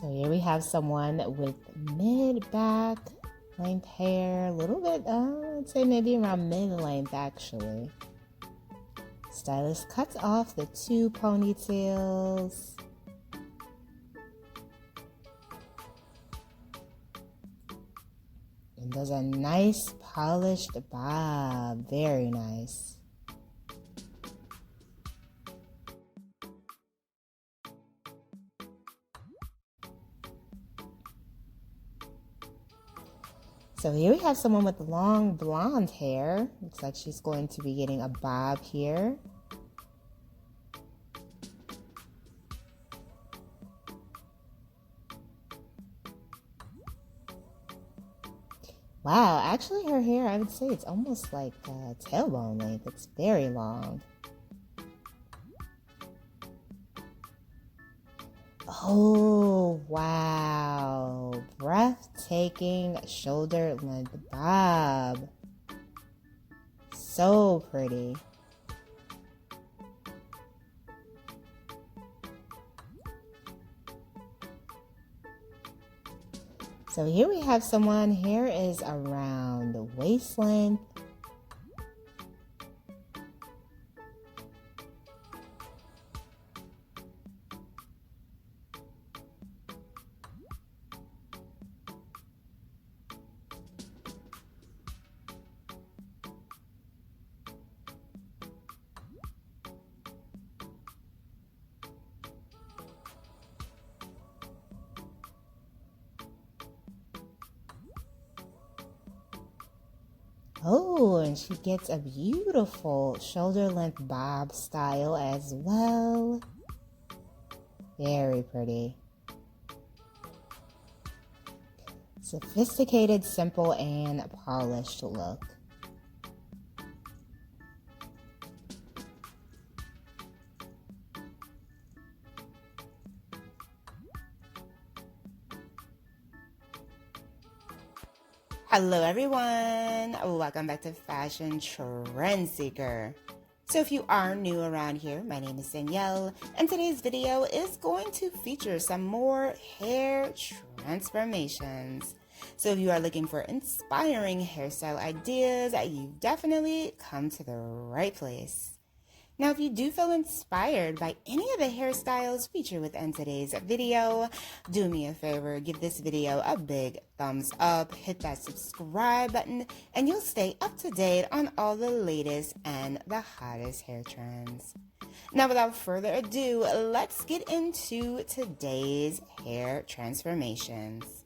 So here we have someone with mid-back length hair, a little bit, I'd say maybe around mid-length actually. Stylist cuts off the two ponytails. And does a nice polished bob, very nice. So here we have someone with long blonde hair. Looks like she's going to be getting a bob here. Wow, actually her hair, I would say it's almost like tailbone length. It's very long. Oh, wow. Breathtaking shoulder length bob. So pretty. So here we have someone, hair is around the waist length. Oh, and she gets a beautiful shoulder length bob style as well. Very pretty. Sophisticated, simple, and polished look. Hello everyone, welcome back to Fashion Trend Seeker. So if you are new around here, my name is Danielle, and today's video is going to feature some more hair transformations. So if you are looking for inspiring hairstyle ideas, you've definitely come to the right place. Now, if you do feel inspired by any of the hairstyles featured within today's video, do me a favor, give this video a big thumbs up, hit that subscribe button, and you'll stay up to date on all the latest and the hottest hair trends. Now, without further ado, let's get into today's hair transformations.